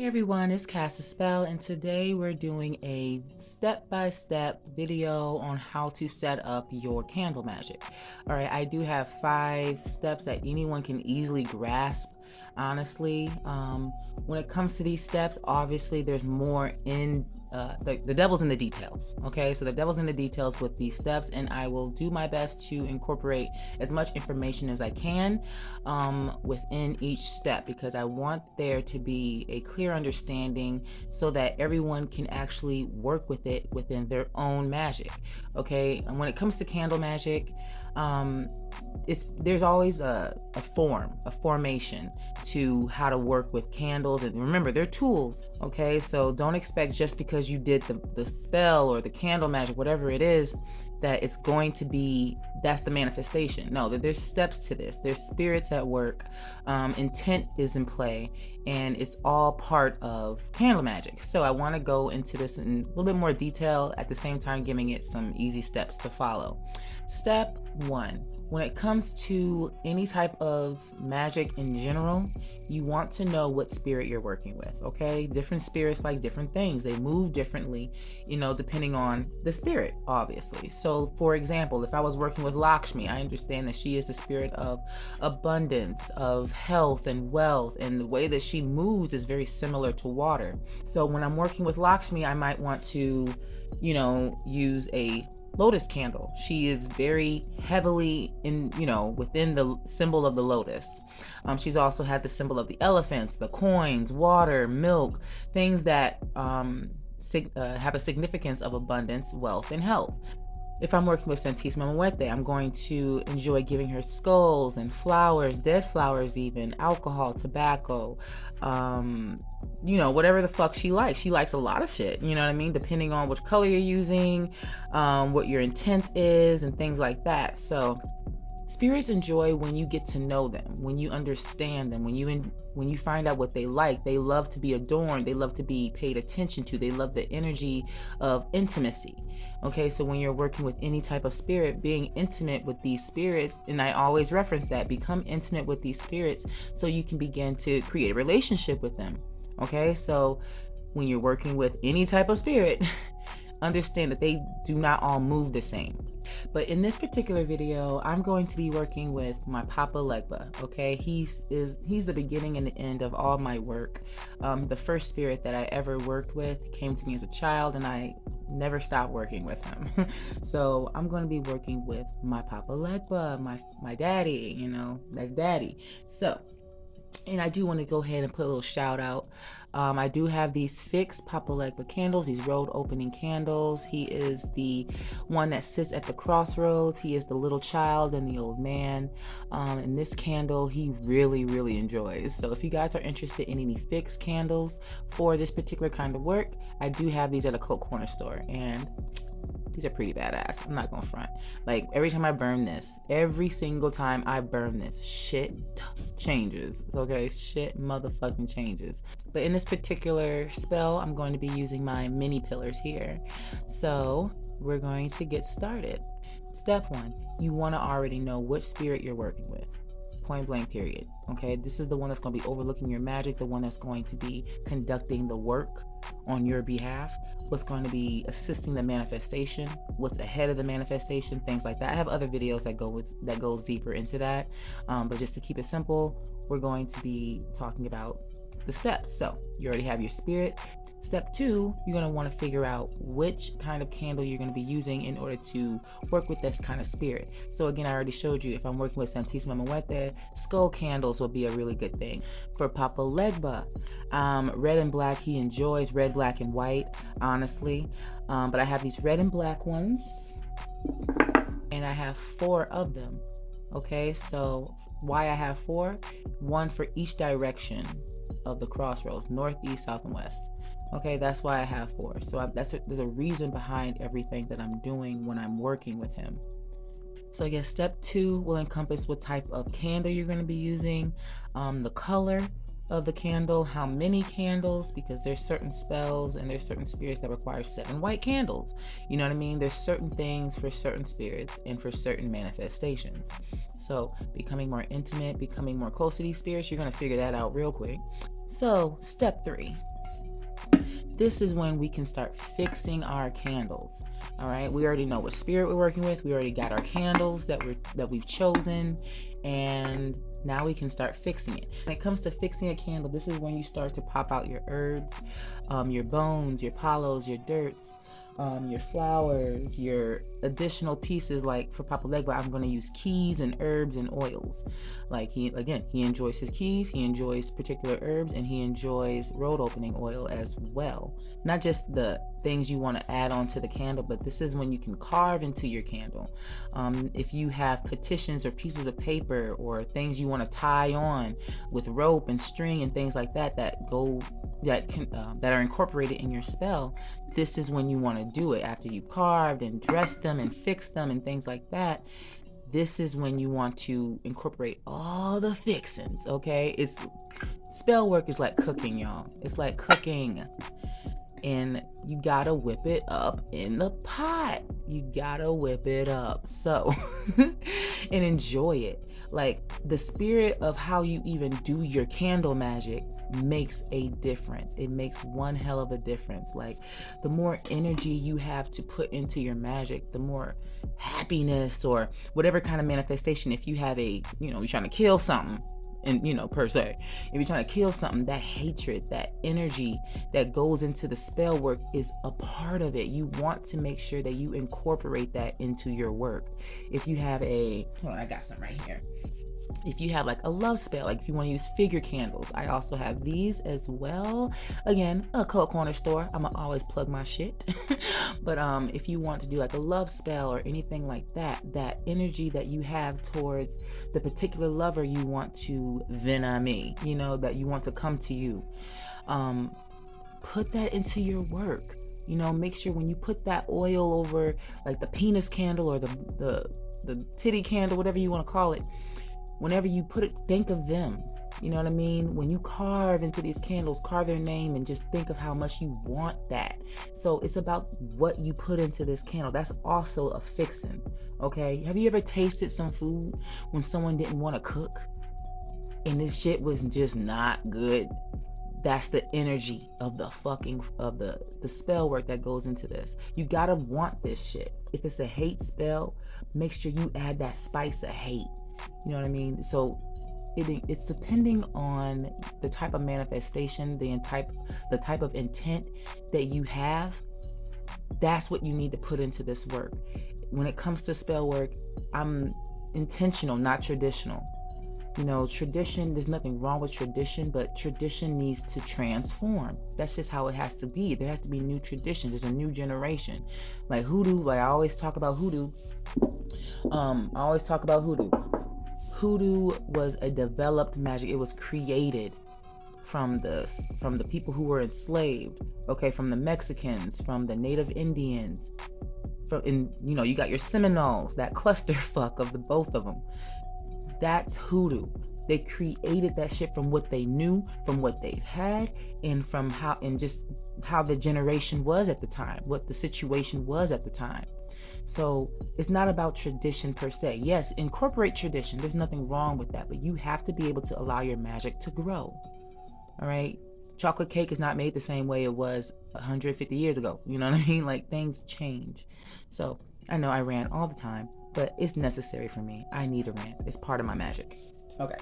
Hey everyone, it's Cast a Spell, and today we're doing a step-by-step video on how to set up your candle magic. All right, I do have 5 steps that anyone can easily grasp. Honestly, when it comes to these steps, obviously there's more in the devil's in the details. Okay, so the devil's in the details with these steps, and I will do my best to incorporate as much information as I can within each step, because I want there to be a clear understanding so that everyone can actually work with it within their own magic. Okay, and when it comes to candle magic, there's always a formation to how to work with candles, and remember, they're tools. Okay, so don't expect just because you did the spell or the candle magic, whatever it is, that it's going to be, that's the manifestation. No, there's steps to this. There's spirits at work. Intent is in play, and it's all part of candle magic. So I want to go into this in a little bit more detail, at the same time giving it some easy steps to follow. Step 1. When it comes to any type of magic in general, you want to know what spirit you're working with, okay? Different spirits like different things. They move differently, depending on the spirit, obviously. So, for example, if I was working with Lakshmi, I understand that she is the spirit of abundance, of health and wealth, and the way that she moves is very similar to water. So when I'm working with Lakshmi, I might want to, use a lotus candle. She is very heavily within the symbol of the lotus. She's also had the symbol of the elephants, the coins, water, milk, things that have a significance of abundance, wealth, and health. If I'm working with Santísima Muerte, I'm going to enjoy giving her skulls and flowers, dead flowers even, alcohol, tobacco, whatever the fuck she likes. She likes a lot of shit, you know what I mean? Depending on which color you're using, what your intent is, and things like that. So spirits enjoy when you get to know them, when you understand them, when you find out what they like. They love to be adorned. They love to be paid attention to. They love the energy of intimacy. Okay, so when you're working with any type of spirit, being intimate with these spirits, and I always reference that, become intimate with these spirits so you can begin to create a relationship with them. Okay, so when you're working with any type of spirit, understand that they do not all move the same. But in this particular video, I'm going to be working with my Papa Legba. Okay, he's the beginning and the end of all my work. The first spirit that I ever worked with came to me as a child, and I never stopped working with him. So I'm going to be working with my Papa Legba, my daddy. That's daddy. So, and I do want to go ahead and put a little shout out. I do have these fixed Papa Legba candles, these road opening candles. He is the one that sits at the crossroads. He is the little child and the old man. And this candle he really, really enjoys. So if you guys are interested in any fixed candles for this particular kind of work, I do have these at a Coke Corner store, and these are pretty badass. I'm not gonna front. Like, every time I burn this, every single time I burn this, shit changes. Okay, shit motherfucking changes. But in this particular spell, I'm going to be using my mini pillars here. So we're going to get started. Step 1, you want to already know what spirit you're working with. Point blank, period. Okay, this is the one that's going to be overlooking your magic, the one that's going to be conducting the work on your behalf, what's going to be assisting the manifestation, what's ahead of the manifestation, things like that. I have other videos that goes deeper into that, but just to keep it simple, we're going to be talking about the steps. So you already have your spirit. Step 2, you're going to want to figure out which kind of candle you're going to be using in order to work with this kind of spirit. So again, I already showed you, if I'm working with Santísima Muerte, skull candles will be a really good thing. For Papa Legba, red and black, he enjoys red, black, and white, honestly. But I have these red and black ones, and I have 4 of them. Okay, so why I have 4? 1 for each direction of the crossroads, north, east, south, and west. Okay, that's why I have 4. So there's a reason behind everything that I'm doing when I'm working with him. So I guess step 2 will encompass what type of candle you're going to be using, the color of the candle, how many candles, because there's certain spells and there's certain spirits that require 7 white candles. You know what I mean? There's certain things for certain spirits and for certain manifestations. So becoming more intimate, becoming more close to these spirits, you're going to figure that out real quick. So step 3, this is when we can start fixing our candles. All right, we already know what spirit we're working with. We already got our candles that we've chosen, and now we can start fixing it. When it comes to fixing a candle, this is when you start to pop out your herbs, your bones, your palos, your dirts, your flowers, your additional pieces. Like for Papa Legba, I'm going to use keys and herbs and oils. Like he enjoys his keys, he enjoys particular herbs, and he enjoys road opening oil as well. Not just the things you want to add on to the candle, but this is when you can carve into your candle. If you have petitions or pieces of paper or things you want to tie on with rope and string and things like that that are incorporated in your spell, this is when you want to do it. After you've carved and dressed them and fixed them and things like that, this is when you want to incorporate all the fixings. Okay, it's spell work is like cooking, y'all. It's like cooking, and you gotta whip it up in the pot. You gotta whip it up, so and enjoy it. Like the spirit of how you even do your candle magic makes a difference. It makes one hell of a difference. Like the more energy you have to put into your magic, the more happiness or whatever kind of manifestation. If you have you're trying to kill something, and per se, if you're trying to kill something, that hatred, that energy that goes into the spell work is a part of it. You want to make sure that you incorporate that into your work. If you have I got some right here. If you have like a love spell, like if you want to use figure candles, I also have these as well. Again, a Cold Corner store. I'm gonna always plug my shit. But if you want to do like a love spell or anything like that, that energy that you have towards the particular lover you want to venom, that you want to come to you, put that into your work. Make sure when you put that oil over like the penis candle or the titty candle, whatever you want to call it, whenever you put it, think of them. You know what I mean? When you carve into these candles, carve their name and just think of how much you want that. So it's about what you put into this candle. That's also a fixin', okay? Have you ever tasted some food when someone didn't want to cook and this shit was just not good? That's the energy of the spell work that goes into this. You gotta want this shit. If it's a hate spell, make sure you add that spice of hate. You know what I mean? So it's depending on the type of manifestation, the type of intent that you have. That's what you need to put into this work. When it comes to spell work, I'm intentional, not traditional. Tradition, there's nothing wrong with tradition, but tradition needs to transform. That's just how it has to be. There has to be new tradition. There's a new generation. Like hoodoo, I always talk about hoodoo. Hoodoo was a developed magic. It was created from the people who were enslaved, okay, from the Mexicans, from the Native Indians, you got your Seminoles, that clusterfuck of the both of them. That's hoodoo. They created that shit from what they knew, from what they've had, and from how the generation was at the time, what the situation was at the time. So it's not about tradition per se. Yes, incorporate tradition. There's nothing wrong with that, but you have to be able to allow your magic to grow. All right? Chocolate cake is not made the same way it was 150 years ago. You know what I mean? Like things change. So I know I rant all the time, but it's necessary for me. I need a rant. It's part of my magic. Okay.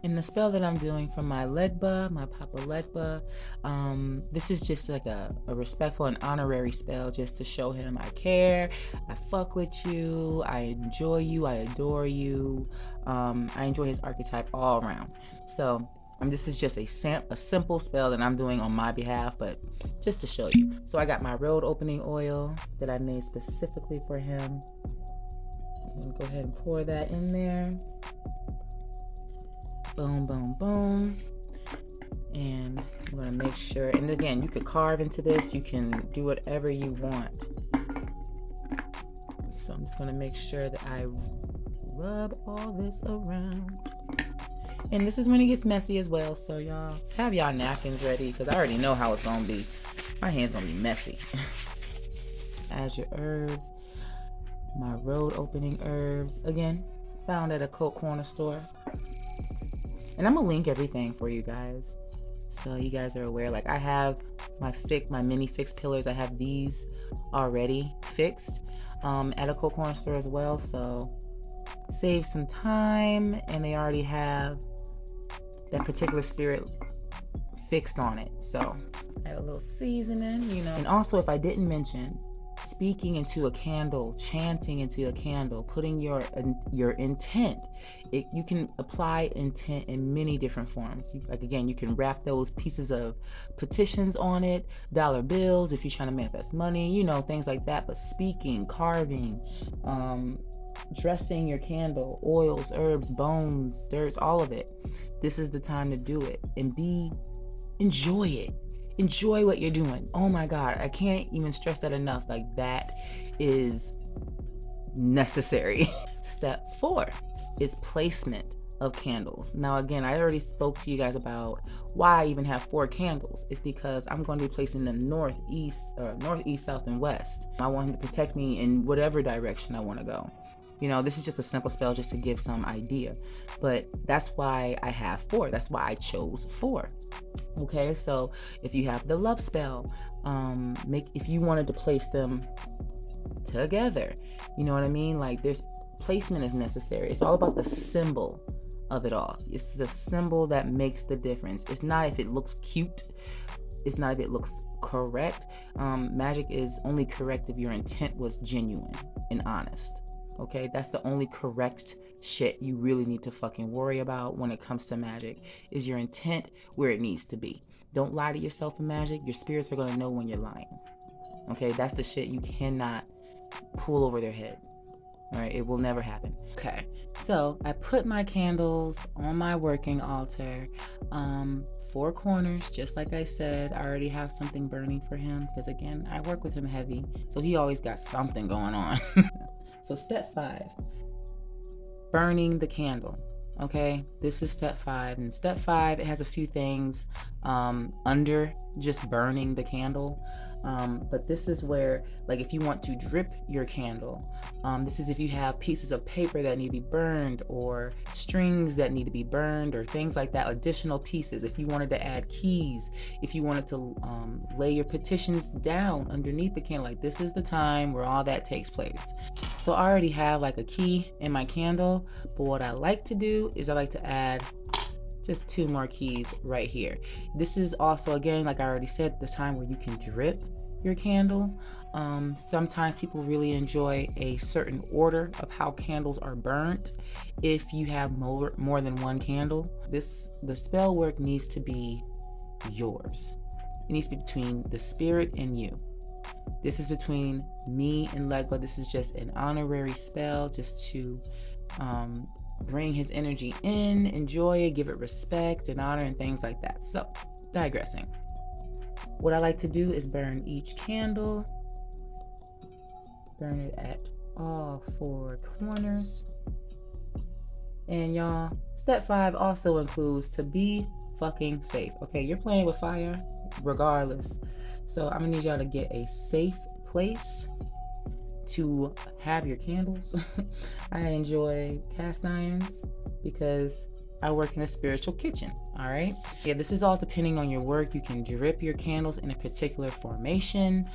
And the spell that I'm doing for my Legba, my Papa Legba, this is just like a respectful and honorary spell just to show him I care, I fuck with you, I enjoy you, I adore you. I enjoy his archetype all around. So this is just a simple spell that I'm doing on my behalf, but just to show you. So I got my road opening oil that I made specifically for him. I'm gonna go ahead and pour that in there. Boom, boom, boom. And I'm gonna make sure, and again, you could carve into this, you can do whatever you want. So I'm just gonna make sure that I rub all this around. And this is when it gets messy as well, so y'all have y'all napkins ready, because I already know how it's gonna be. My hand's gonna be messy. Add your herbs, my road opening herbs, again, found at a Cold Corner store. And I'm gonna link everything for you guys. So you guys are aware, like I have my mini fix pillars. I have these already fixed at a corner store as well. So save some time, and they already have that particular spirit fixed on it. So add a little seasoning, you know. And also, if I didn't mention, speaking into a candle, chanting into a candle, putting your intent. You can apply intent in many different forms. Like again, you can wrap those pieces of petitions on it, dollar bills if you're trying to manifest money, you know, things like that. But speaking, carving, dressing your candle, oils, herbs, bones, dirts, all of it. This is the time to do it and enjoy it. Enjoy what you're doing. Oh my God, I can't even stress that enough. Like that is necessary. Step 4 is placement of candles. Now again, I already spoke to you guys about why I even have 4 candles. It's because I'm going to be placing them north, east, south, and west. I want him to protect me in whatever direction I want to go. You know, this is just a simple spell just to give some idea. But that's why I have 4. That's why I chose 4. Okay, so if you have the love spell, if you wanted to place them together, you know what I mean? Like there's placement is necessary. It's all about the symbol of it all. It's the symbol that makes the difference. It's not if it looks cute. It's not if it looks correct. Magic is only correct if your intent was genuine and honest. Okay, that's the only correct shit you really need to fucking worry about when it comes to magic, is your intent where it needs to be. Don't lie to yourself in magic. Your spirits are gonna know when you're lying. Okay, that's the shit you cannot pull over their head. All right, it will never happen. Okay, so I put my candles on my working altar, 4 corners, just like I said. I already have something burning for him because again, I work with him heavy, so he always got something going on. So step 5, burning the candle. Okay, this is step 5, and step 5, it has a few things under just burning the candle. But this is where, like, if you want to drip your candle, this is if you have pieces of paper that need to be burned, or strings that need to be burned, or things like that, additional pieces. If you wanted to add keys, if you wanted to lay your petitions down underneath the candle, like this is the time where all that takes place. So I already have like a key in my candle, but what I like to do is I like to add just 2 more keys right here. This is also, again, like I already said, the time where you can drip your candle. Sometimes people really enjoy a certain order of how candles are burnt. If you have more than 1 candle, the spell work needs to be yours. It needs to be between the spirit and you. This is between me and Legba. This is just an honorary spell just to bring his energy in, enjoy it, give it respect and honor and things like that. So, digressing. What I like to do is burn each candle, burn it at all 4 corners. And y'all, step 5 also includes to be fucking safe. Okay, you're playing with fire regardless. So I'm gonna need y'all to get a safe place to have your candles. I enjoy cast irons because I work in a spiritual kitchen. All right. Yeah, this is all depending on your work. You can drip your candles in a particular formation.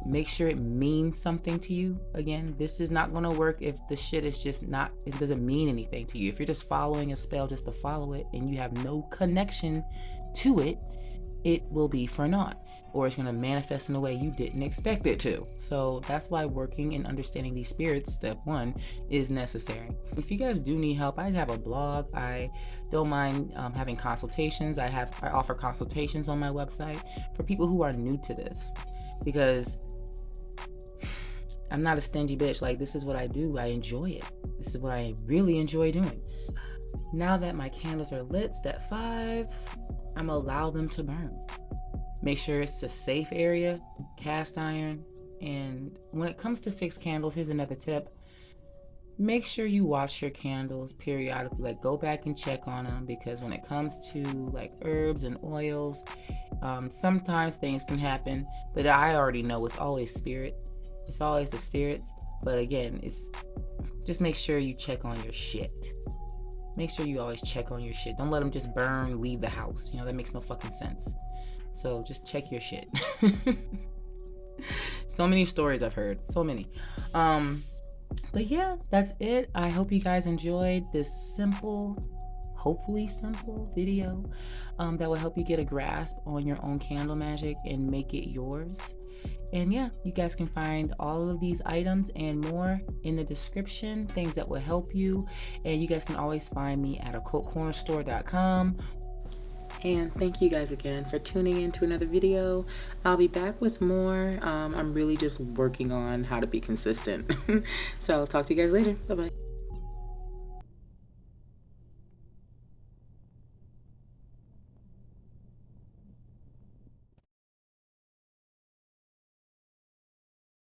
Make sure it means something to you. Again, this is not going to work if the shit is just not, it doesn't mean anything to you. If you're just following a spell just to follow it and you have no connection to it, it will be for naught, or it's going to manifest in a way you didn't expect it to. So that's why working and understanding these spirits, step 1, is necessary. If you guys do need help, I have a blog. I don't mind having consultations. I offer consultations on my website for people who are new to this, because I'm not a stingy bitch. Like, this is what I do. I enjoy it. This is what I really enjoy doing. Now that my candles are lit, step 5, I'm gonna allow them to burn. Make sure it's a safe area, cast iron. And when it comes to fixed candles, here's another tip. Make sure you wash your candles periodically. Like, go back and check on them, because when it comes to like herbs and oils, sometimes things can happen, but I already know it's always spirit. It's always the spirits. But again, just make sure you check on your shit. make sure you always check on your shit. Don't let them just burn, leave the house. You know, that makes no fucking sense. So just check your shit. So many stories I've heard, so many. But yeah, that's it. I hope you guys enjoyed this simple, hopefully simple video that will help you get a grasp on your own candle magic and make it yours. And yeah, you guys can find all of these items and more in the description, things that will help you. And you guys can always find me at occultcornerstore.com. And thank you guys again for tuning in to another video. I'll be back with more. I'm really just working on how to be consistent. So I'll talk to you guys later. Bye-bye.